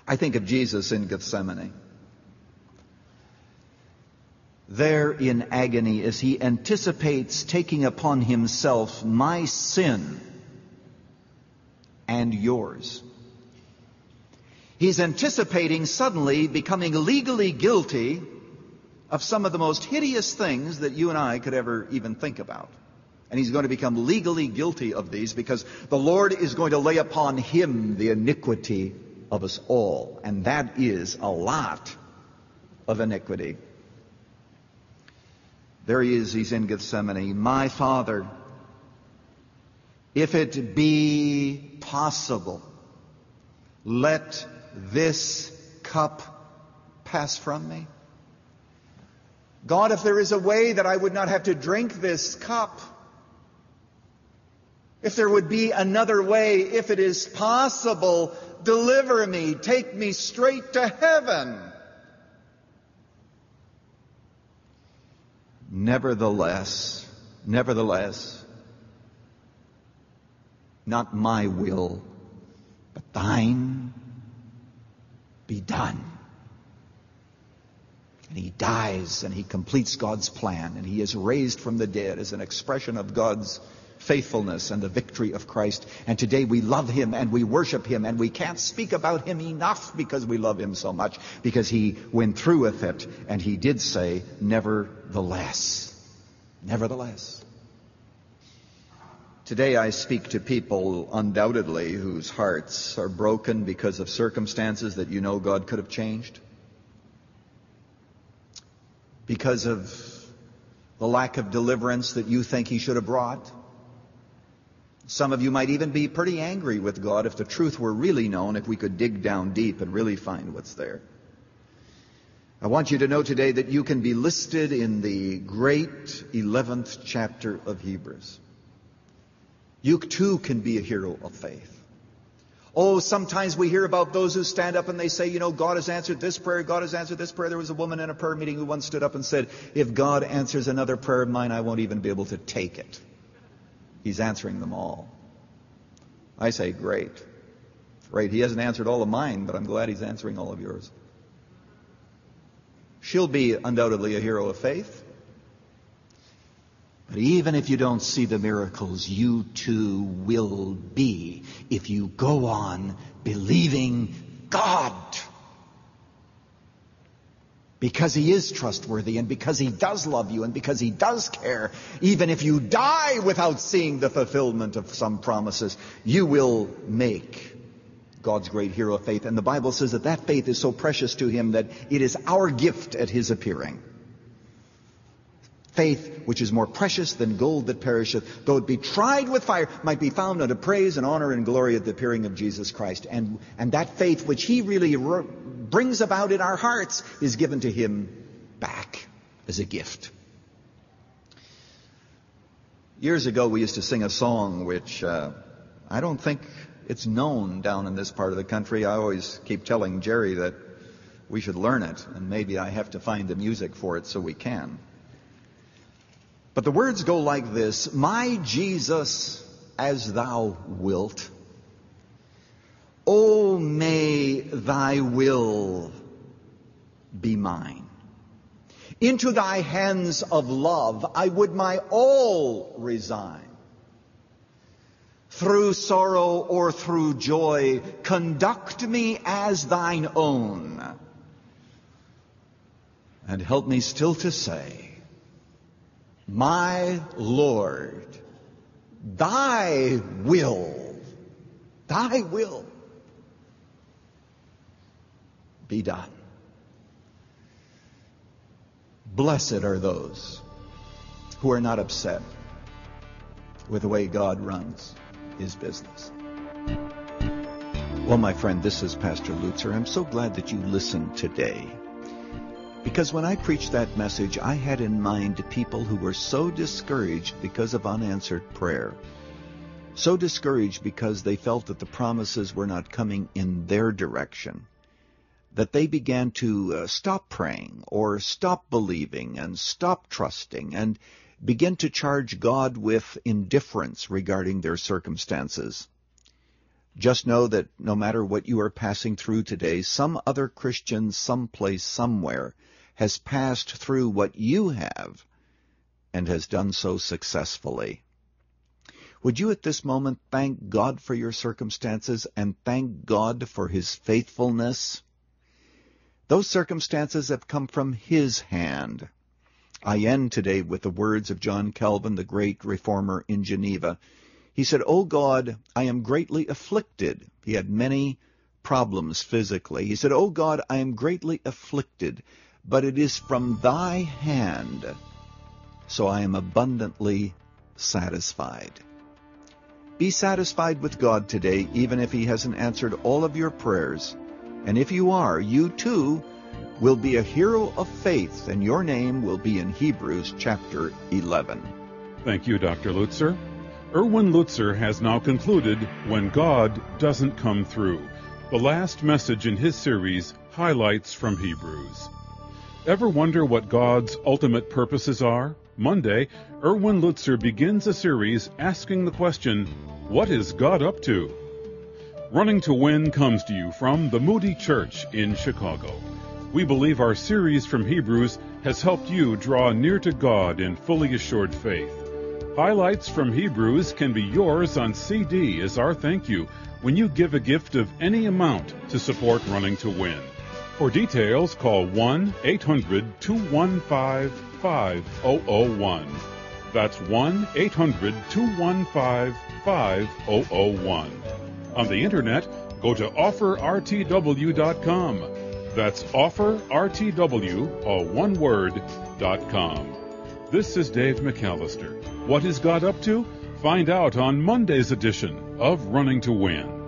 I think of Jesus in Gethsemane. There in agony as he anticipates taking upon himself my sin and yours. He's anticipating suddenly becoming legally guilty of some of the most hideous things that you and I could ever even think about. And he's going to become legally guilty of these because the Lord is going to lay upon him the iniquity of us all. And that is a lot of iniquity. There he is, he's in Gethsemane. My Father, if it be possible, let this cup pass from me. God, if there is a way that I would not have to drink this cup, if there would be another way, if it is possible, deliver me, take me straight to heaven. Nevertheless, not my will, but thine be done. And he dies and he completes God's plan and he is raised from the dead as an expression of God's faithfulness and the victory of Christ. And today we love him and we worship him and we can't speak about him enough because we love him so much, because he went through with it and he did say, nevertheless. Nevertheless. Today I speak to people undoubtedly whose hearts are broken because of circumstances that you know God could have changed. Because of the lack of deliverance that you think he should have brought. Some of you might even be pretty angry with God if the truth were really known, if we could dig down deep and really find what's there. I want you to know today that you can be listed in the great 11th chapter of Hebrews. You too can be a hero of faith. Oh, sometimes we hear about those who stand up and they say, you know, God has answered this prayer, God has answered this prayer. There was a woman in a prayer meeting who once stood up and said, if God answers another prayer of mine, I won't even be able to take it. He's answering them all. I say, great. Great. He hasn't answered all of mine, but I'm glad he's answering all of yours. She'll be undoubtedly a hero of faith. But even if you don't see the miracles, you too will be if you go on believing God. Because he is trustworthy and because he does love you and because he does care. Even if you die without seeing the fulfillment of some promises, you will make God's great hero of faith. And the Bible says that that faith is so precious to him that it is our gift at his appearing. Faith, which is more precious than gold that perisheth, though it be tried with fire, might be found unto praise and honor and glory at the appearing of Jesus Christ. And that faith which he really brings about in our hearts is given to him back as a gift. Years ago, we used to sing a song which I don't think it's known down in this part of the country. I always keep telling Jerry that we should learn it, and maybe I have to find the music for it so we can. But the words go like this: my Jesus, as thou wilt, O may thy will be mine. Into thy hands of love I would my all resign. Through sorrow or through joy, conduct me as thine own. And help me still to say, my Lord, thy will be done. Blessed are those who are not upset with the way God runs his business. Well, my friend, this is Pastor Lutzer. I'm so glad that you listened today. Because when I preached that message, I had in mind people who were so discouraged because of unanswered prayer. So discouraged because they felt that the promises were not coming in their direction, that they began to stop praying or stop believing and stop trusting and begin to charge God with indifference regarding their circumstances. Just know that no matter what you are passing through today, some other Christian someplace, somewhere, has passed through what you have and has done so successfully. Would you at this moment thank God for your circumstances and thank God for His faithfulness? Those circumstances have come from His hand. I end today with the words of John Calvin, the great reformer in Geneva. He said, "O God, I am greatly afflicted." He had many problems physically. He said, "O God, I am greatly afflicted, but it is from thy hand, so I am abundantly satisfied." Be satisfied with God today, even if He hasn't answered all of your prayers. And if you are, you too will be a hero of faith, and your name will be in Hebrews chapter 11. Thank you, Dr. Lutzer. Erwin Lutzer has now concluded When God Doesn't Come Through, the last message in his series, Highlights from Hebrews. Ever wonder what God's ultimate purposes are? Monday, Erwin Lutzer begins a series asking the question, what is God up to? Running to Win comes to you from the Moody Church in Chicago. We believe our series from Hebrews has helped you draw near to God in fully assured faith. Highlights from Hebrews can be yours on CD as our thank you when you give a gift of any amount to support Running to Win. For details, call 1-800-215-5001. That's 1-800-215-5001. On the Internet, go to offerrtw.com. That's offerrtw, all one word, .com. This is Dave McAllister. What is God up to? Find out on Monday's edition of Running to Win.